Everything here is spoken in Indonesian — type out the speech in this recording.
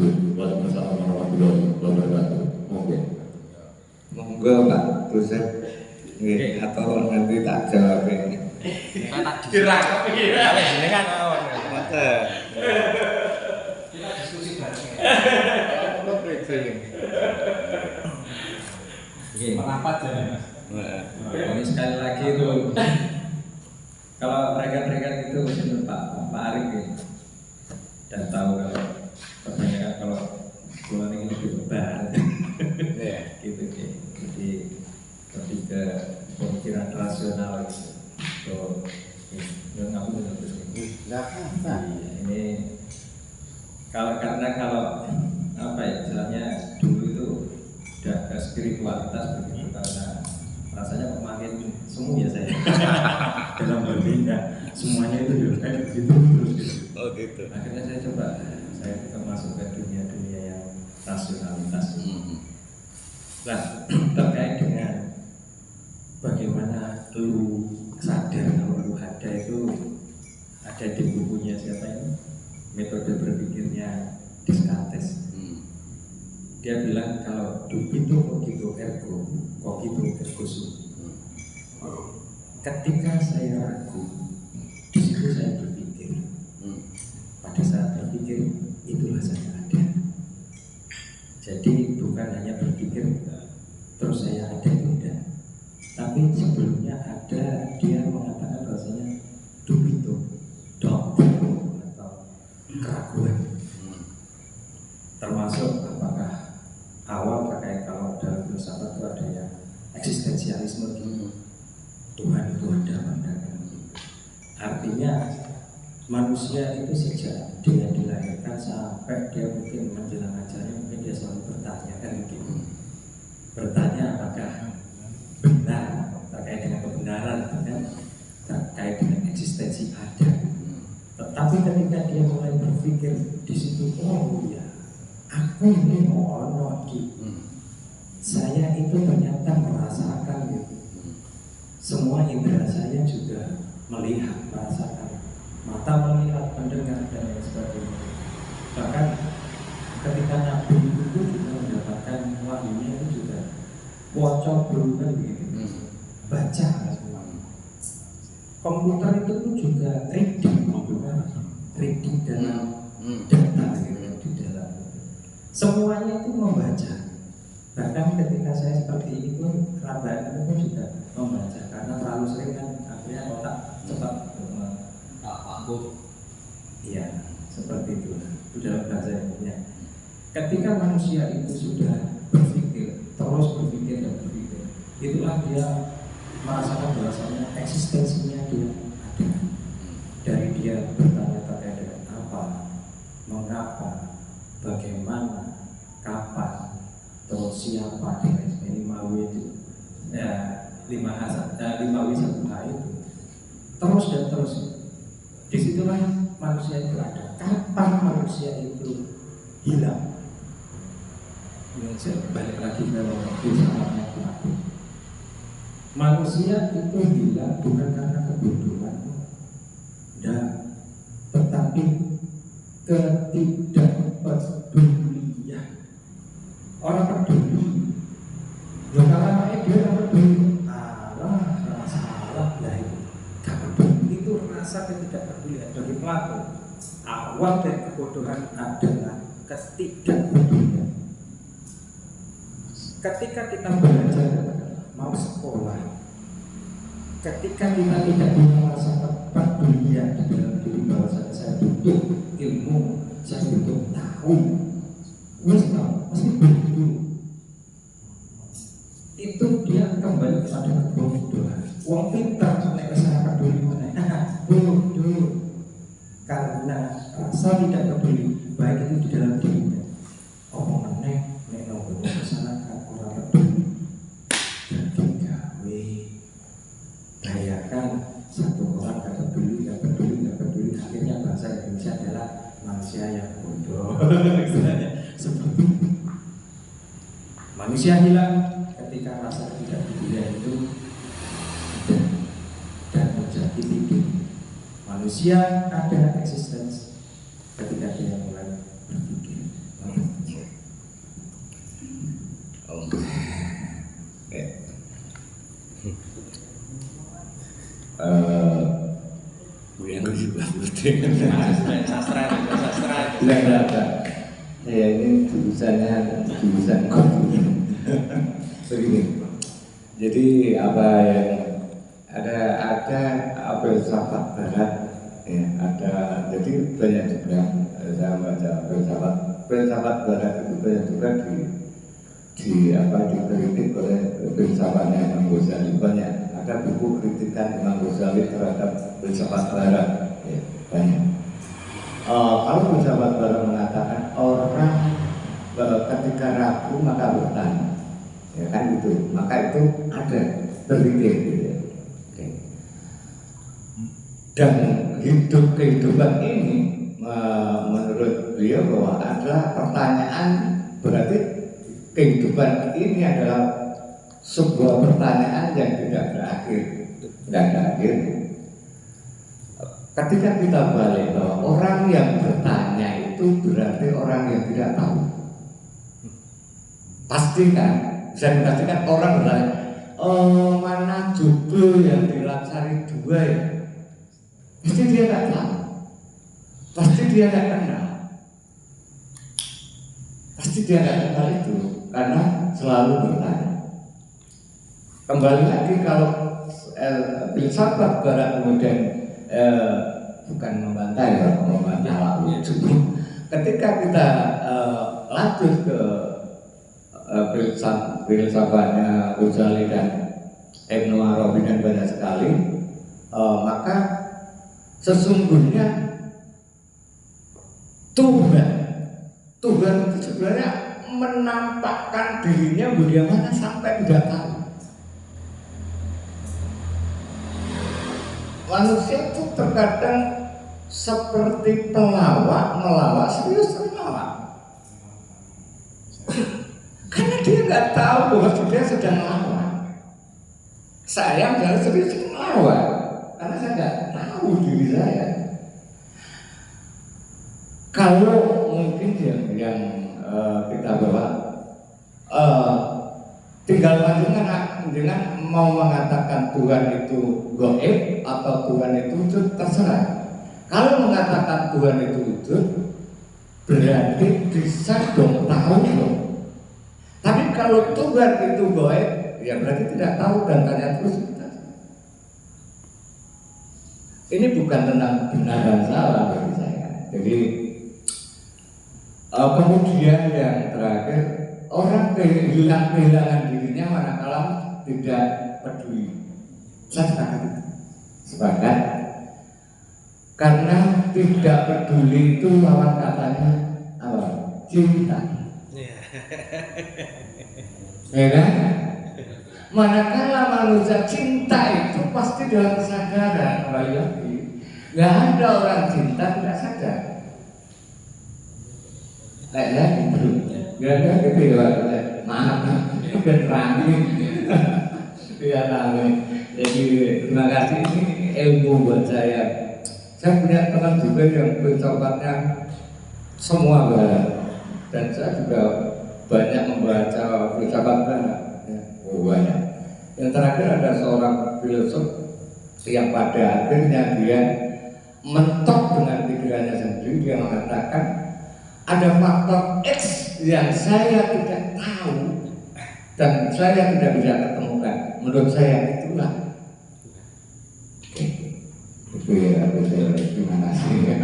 Waalaikumsalam warahmatullahi wabarakatuh. Oke. Monggo Pak Kusep. Nggih, atau nanti tak jawab ini. Kira kira Jenengan mawon. Mboten. kita diskusi bareng. Kalau breaking. Merapat ya. Ini sekali lagi itu kalau rekan-rekan itu menurut Pak Arif ya, dan tahu kalau kebanyakan kalau bulan ini lebih lebar gitu ya. Jadi lebih ke pemikiran rasional gitu. So, yang aku benar terus ini karena kalau apa ya istilahnya dulu itu udah ke spiritualitas begitu karena rasanya makin semu ya saya dalam berbeda semuanya itu juga kayak begitu terus gitu. Oh gitu. Akhirnya saya coba saya masuk ke dunia yang rasionalitas. Nah terkait dengan bagaimana lu sadar kalau lu ada itu ada di bukunya siapa ini metode berpikirnya Descartes. Dia bilang kalau dubito cogito ergo ergo sum. Ketika saya ragu, di situ saya berpikir. Pada saat berpikir, itulah saya ada. Jadi bukan hanya berpikir terus saya ada tidak, tapi sebelumnya ada dia mengatakan bahwasanya dubito, doubt atau keraguan, termasuk apakah awal terkait kalau dalam filsafat itu ada yang eksistensialisme gitu. Tuhan itu ada pandangan. Artinya manusia itu sejak dia dilahirkan sampai dia mungkin menjelang ajalnya mungkin dia selalu bertanya kan gitu. Bertanya apakah benar terkait dengan kebenaran kan terkait dengan eksistensi ada. Tetapi ketika dia mulai berpikir di situ oh ya aku ini ono saya itu ternyata merasakan gitu. Semua indera saya juga melihat, merasakan. Mata melihat, mendengar dan lain sebagainya. Bahkan ketika Nabi itu juga mendapatkan wahyunya itu juga wocok berubah gitu. Baca semua. Komputer itu pun juga reading gitu kan. Reading dalam data gitu di dalam. Semuanya itu membaca. Bahkan ketika saya seperti ini pun kerabat itu pun juga membaca karena terlalu sering kan akhirnya otak cepat Aku iya seperti itu dalam bahasa yang punya. Ketika manusia itu sudah berpikir terus berpikir dan berpikir, itulah dia merasakan bahwasanya eksistensinya dia ada. Dari dia bertanya terkait dengan apa, mengapa, bagaimana, kapan, terus siapa dan lain sebagainya. 5W itu ya 5W 1H itu terus dan terus. Disitulah manusia itu ada. Kapan manusia itu hilang? Saya balik lagi ke filsafatnya Plato. Manusia itu hilang bukan karena kebodohan, tetapi ketidakpedulian. Orang peduli, kalau anaknya dia orang peduli, salah lah itu rasa ketidakpedulian. Bagi Plato, awal dari kebodohan adalah ketidakpedulian. Ketika kita belajar mau sekolah, ketika kita tidak punya rasa kepedulian di dalam diri bahwa saya butuh ilmu, saya butuh tahu, mesti begitu. Itu dia kembali pada kebodohan. Wong pintar sampai saya peduli mana? Bodoh. Karena rasa tidak peduli, baik itu di dalam dirinya. Omong meneh, nek ngomong masyarakat orang peduli. Jadi gawe. Bayangkan satu orang gak peduli, akhirnya bahasa Indonesia adalah manusia yang bodoh. Seperti itu. Manusia hilang ketika rasa tidak peduli itu dan menjadi tidur. Manusia ada eksistensi ketika dia mulai berpikir. yang juga penting. Sastra. Enggak. Ya ini jurusan komputer. Begini. Jadi apa yang ada filsafat barat ya, jadi banyak juga saya baca filsafat barat itu banyak juga dikritik oleh filsafatnya Imam Ghazali. Banyak ada buku kritikan Imam Ghazali terhadap filsafat barat ya, banyak. Kalau filsafat barat mengatakan orang ketika ragu maka bertanya, ya kan gitu, maka itu ada berpikir gitu ya. Oke. Dan kehidupan ini menurut beliau bahwa adalah pertanyaan, berarti kehidupan ini adalah sebuah pertanyaan yang tidak berakhir, tidak ada akhirnya. Ketika kita balik bahwa orang yang bertanya itu berarti orang yang tidak tahu. Pastikan, bisa dipastikan orang bertanya, mana judul yang di Lamsari 2 ya? Pasti dia nggak tahu, pasti dia nggak kenal, pasti dia nggak kenal itu karena selalu bertanya. Kembali lagi kalau filsafat barat kemudian bukan membantah itu. Ketika kita lanjut ke filsafatnya Ghazali dan Ibnu Arabi dan banyak sekali, maka sesungguhnya Tuhan itu sebenarnya menampakkan dirinya bagaimana sampai tidak tahu. Manusia itu terkadang seperti melawak, serius melawak. Karena dia nggak tahu bahwa dia sedang melawak. Saya nggak serius melawak, karena saya nggak tahu diri saya. Kalau mungkin yang kita bawa tinggal dengan mau mengatakan Tuhan itu gaib atau Tuhan itu wujud, terserah. Kalau mengatakan Tuhan itu wujud, berarti bisa dong tahu dong. Tapi kalau Tuhan itu gaib, ya berarti tidak tahu dan tanya terus. Ini bukan tentang benar dan salah bagi saya. Jadi kemudian yang terakhir, orang kehilangan dirinya manakala tidak peduli. Saya sepakat. Karena tidak peduli itu lawan katanya apa? Cinta. Ya kan? Manakala manusia cinta itu pasti dalam kesadaran, kembali lagi. Nggak ada orang cinta tidak sadar. Kayak gitu. Nggak ada gitu ya, maaf, udah terangin. Ya tahu. Jadi terima kasih, ini ilmu buat saya. Saya punya teman juga yang filsafatnya semua barat, dan saya juga banyak membaca filsafat barat. Banyak. Yang terakhir ada seorang filsuf yang pada akhirnya dia mentok dengan pikirannya sendiri. Dia mengatakan ada faktor X yang saya tidak tahu dan saya tidak bisa ketemukan. Menurut saya itulah. Oke. Itu ya, terima kasih.